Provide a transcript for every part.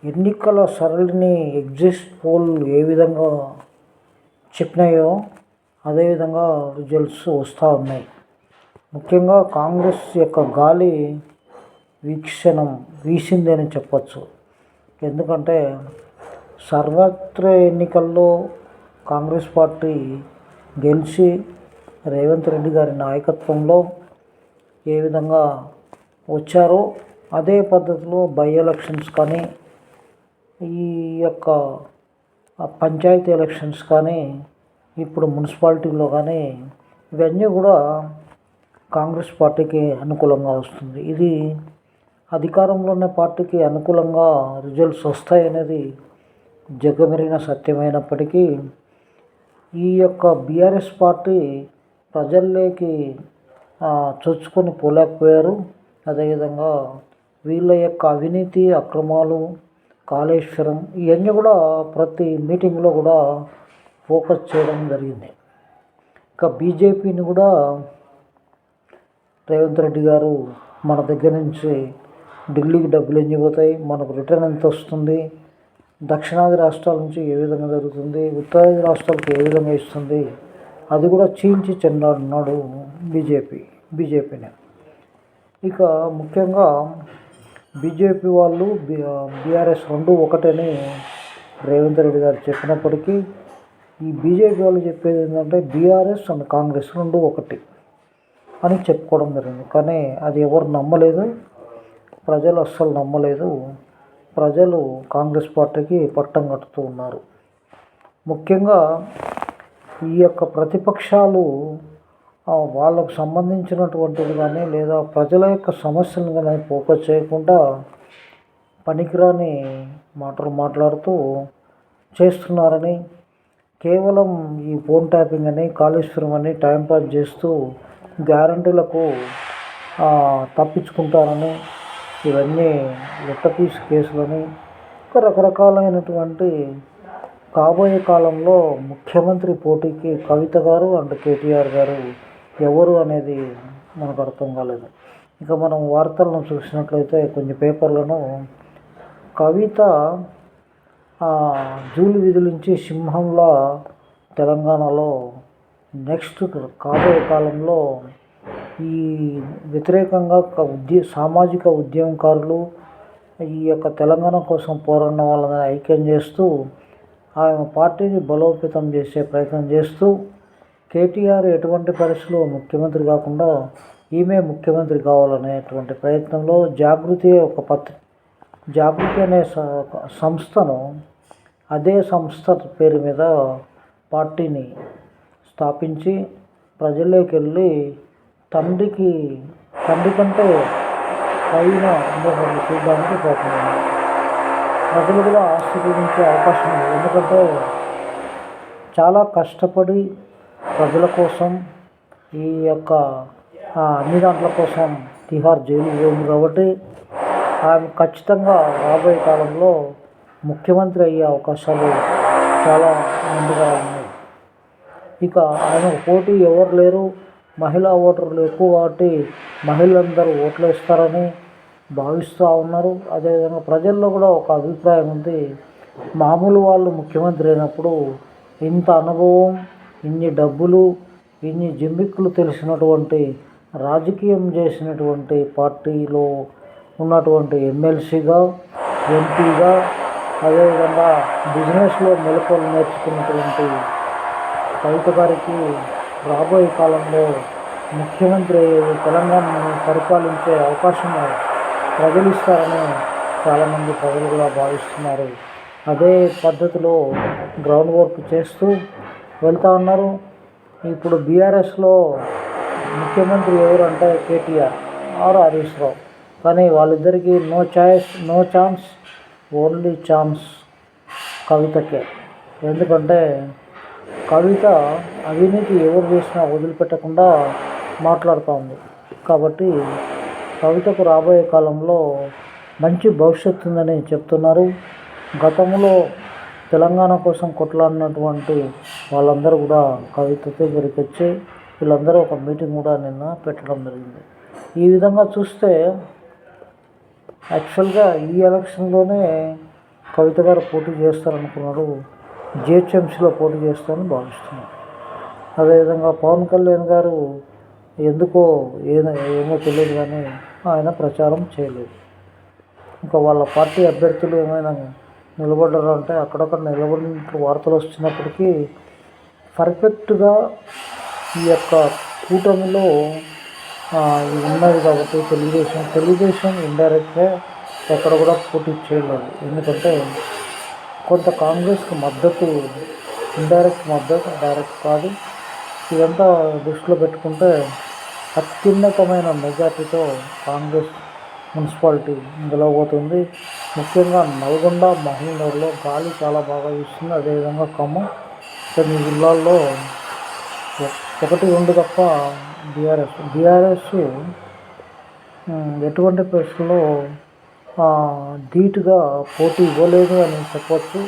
ఎన్నికల సరళిని exit poll ఏ విధంగా చెప్పినాయో అదేవిధంగా రిజల్ట్స్ వస్తూ ఉన్నాయి. ముఖ్యంగా కాంగ్రెస్ యొక్క గాలి వీసిందని చెప్పచ్చు. ఎందుకంటే సర్వత్ర ఎన్నికల్లో కాంగ్రెస్ పార్టీ గెలిచి రేవంత్ రెడ్డి గారి నాయకత్వంలో ఏ విధంగా వచ్చారో అదే పద్ధతిలో బై ఎలక్షన్స్ కానీ ఈ యొక్క పంచాయతీ ఎలక్షన్స్ కానీ ఇప్పుడు మున్సిపాలిటీలో కానీ ఇవన్నీ కూడా కాంగ్రెస్ పార్టీకి అనుకూలంగా వస్తుంది. ఇది అధికారంలో ఉన్న పార్టీకి అనుకూలంగా రిజల్ట్స్ వస్తాయనేది జగమెరిగిన సత్యమైనప్పటికీ ఈ యొక్క బీఆర్ఎస్ పార్టీ ప్రజల్లోకి చొచ్చుకొని పోలేకపోయారు. అదేవిధంగా వీళ్ళ యొక్క అవినీతి అక్రమాలు కాళేశ్వరం ఇవన్నీ కూడా ప్రతి మీటింగ్లో కూడా ఫోకస్ చేయడం జరిగింది. ఇంకా బీజేపీని కూడా రేవంత్ రెడ్డి గారు మన దగ్గర నుంచి ఢిల్లీకి డబ్బులు ఎన్ని పోతాయి, మనకు రిటర్న్ ఎంత వస్తుంది, దక్షిణాది రాష్ట్రాల నుంచి ఏ విధంగా జరుగుతుంది, ఉత్తరాది రాష్ట్రాలకు ఏ విధంగా ఇస్తుంది, అది కూడా చీల్చి చెండాడున్నాడు బీజేపీని. ఇక ముఖ్యంగా బీజేపీ వాళ్ళు బీఆర్ఎస్ రెండు ఒకటని రేవంత్ రెడ్డి గారు చెప్పినప్పటికీ ఈ బీజేపీ వాళ్ళు చెప్పేది ఏంటంటే బీఆర్ఎస్ అండ్ కాంగ్రెస్ రెండు ఒకటి అని చెప్పుకోవడం జరిగింది. కానీ అది ఎవరు నమ్మలేదు, ప్రజలు అస్సలు నమ్మలేదు. ప్రజలు కాంగ్రెస్ పార్టీకి పట్టం కట్టుతూ ఉన్నారు. ముఖ్యంగా ఈ యొక్క ప్రతిపక్షాలు వాళ్ళకు సంబంధించినటువంటిది కానీ లేదా ప్రజల యొక్క సమస్యలను కానీ ఫోకస్ చేయకుండా పనికిరాని మాటలు మాట్లాడుతూ చేస్తున్నారని, కేవలం ఈ ఫోన్ ట్యాపింగ్ అని కాళేశ్వరం అని టైంపాస్ చేస్తూ గ్యారంటీలకు తప్పించుకుంటారని, ఇవన్నీ లెక్కపీస్ కేసులని రకరకాలైనటువంటి కాబోయే కాలంలో ముఖ్యమంత్రి పోటీకి కవిత గారు అండ్ కేటీఆర్ గారు ఎవరు అనేది మనకు అర్థం కాలేదు. ఇక మనం వార్తలను చూసినట్లయితే కొన్ని పేపర్లను కవిత జూలు విధులించి సింహంలా తెలంగాణలో నెక్స్ట్ కాబోయే కాలంలో ఈ వ్యతిరేకంగా సామాజిక ఉద్యమకారులు ఈ యొక్క తెలంగాణ కోసం పోరాడిన వాళ్ళని ఐక్యం చేస్తూ ఆయన పార్టీని బలోపేతం చేసే ప్రయత్నం చేస్తూ కేటీఆర్ ఎటువంటి పరిస్థితుల్లో ముఖ్యమంత్రి కాకుండా ఈమె ముఖ్యమంత్రి కావాలనేటువంటి ప్రయత్నంలో జాగృతి అనే సంస్థను అదే సంస్థ పేరు మీద పార్టీని స్థాపించి ప్రజల్లోకి వెళ్ళి తండ్రి కంటే పైన ఉండేవాళ్ళు చూడడానికి ప్రయత్నం ప్రజలు కూడా ఆశీర్వదించే అవకాశం ఉంది. ఎందుకంటే చాలా కష్టపడి ప్రజల కోసం ఈ యొక్క అన్ని దాంట్ల కోసం తిహార్ జైలు పోయింది కాబట్టి ఆమె ఖచ్చితంగా రాబోయే కాలంలో ముఖ్యమంత్రి అయ్యే అవకాశాలు చాలా ముందుగా ఉన్నాయి. ఇక ఆయనకు పోటీ ఎవరు లేరు, మహిళా ఓటర్లు ఎక్కువ కాబట్టి మహిళలందరూ ఓట్లు వేస్తారని భావిస్తూ ఉన్నారు. అదేవిధంగా ప్రజల్లో కూడా ఒక అభిప్రాయం ఉంది, మామూలు వాళ్ళు ముఖ్యమంత్రి అయినప్పుడు ఇంత అనుభవం, ఇన్ని డబ్బులు, ఇన్ని జిమ్మిక్కులు తెలిసినటువంటి రాజకీయం చేసినటువంటి పార్టీలో ఉన్నటువంటి ఎమ్మెల్సీగా, ఎంపీగా, అదేవిధంగా బిజినెస్లో మెలకువలు నేర్చుకున్నటువంటి కవిత గారికి రాబోయే కాలంలో ముఖ్యమంత్రి తెలంగాణను పరిపాలించే అవకాశం ప్రజలు ఇస్తారని చాలామంది ప్రజలు కూడా భావిస్తున్నారు. అదే పద్ధతిలో గ్రౌండ్ వర్క్ చేస్తూ వెళ్తూ ఉన్నారు. ఇప్పుడు బీఆర్ఎస్లో ముఖ్యమంత్రి ఎవరు అంటే కేటీఆర్ ఆర్ హరీష్ రావు. కానీ వాళ్ళిద్దరికీ నో ఛాన్స్, ఓన్లీ ఛాన్స్ కవితకే. ఎందుకంటే కవిత అవినీతి ఎవరు చేసినా వదిలిపెట్టకుండా మాట్లాడుతూ ఉంది. కాబట్టి కవితకు రాబోయే కాలంలో మంచి భవిష్యత్తు ఉందని చెప్తున్నారు. గతంలో తెలంగాణ కోసం కొట్లాడినటువంటి వాళ్ళందరూ కూడా కవిత దగ్గరికి వచ్చి వీళ్ళందరూ ఒక మీటింగ్ కూడా నిన్న పెట్టడం జరిగింది. ఈ విధంగా చూస్తే యాక్చువల్గా ఈ ఎలక్షన్లోనే కవిత గారు పోటీ చేస్తారనుకున్నారు, జిహెచ్ఎంసీలో పోటీ చేస్తారని భావిస్తున్నారు. అదేవిధంగా పవన్ కళ్యాణ్ గారు ఎందుకో ఏమో తెలియదు కానీ ఆయన ప్రచారం చేయలేదు. ఇంకా వాళ్ళ పార్టీ అభ్యర్థులు ఏమైనా నిలబడ్డారు అంటే అక్కడక్కడ నిలబడినట్టు వార్తలు వస్తున్నప్పటికీ పర్ఫెక్ట్గా ఈ యొక్క కూటమిలో ఇది ఉన్నది కాబట్టి తెలుగుదేశం ఇండైరెక్ట్గా ఎక్కడ కూడా పోటీ చేయలేదు. ఎందుకంటే కొంత కాంగ్రెస్కి మద్దతు, ఇండైరెక్ట్ మద్దతు, డైరెక్ట్ కాదు. ఇదంతా దృష్టిలో పెట్టుకుంటే అత్యున్నతమైన మెజార్టీతో కాంగ్రెస్ మున్సిపాలిటీ గెలవబోతుంది. ముఖ్యంగా నల్గొండ, మహబూబ్నగర్లో గాలి చాలా బాగా వీస్తుంది. అదేవిధంగా ఖమ్మం, కొన్ని జిల్లాల్లో 1-2 తప్ప బీఆర్ఎస్ ఎటువంటి పరిస్థితుల్లో ధీటుగా పోటీ ఇవ్వలేదు అని చెప్పవచ్చు.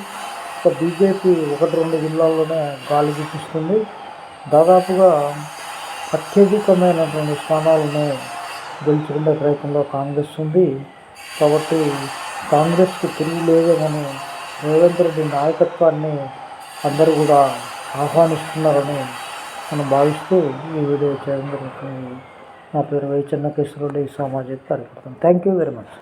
ఒక బీజేపీ 1-2 జిల్లాల్లోనే గాలి వీపిస్తుంది. దాదాపుగా అత్యధికమైనటువంటి స్థానాలను గెలుచుకునే ప్రయత్నంలో కాంగ్రెస్ ఉంది. కాబట్టి కాంగ్రెస్కి తిరిగి లేదని రేవంత్ రెడ్డి నాయకత్వాన్ని అందరూ కూడా ఆహ్వానిస్తున్నారని మనం భావిస్తూ ఈ వీడియో చేయడం జరుగుతుంది. నా పేరు వై చెన్నకేశ్వరరెడ్డి, సామాజిక కార్యకర్త. Thank you very much.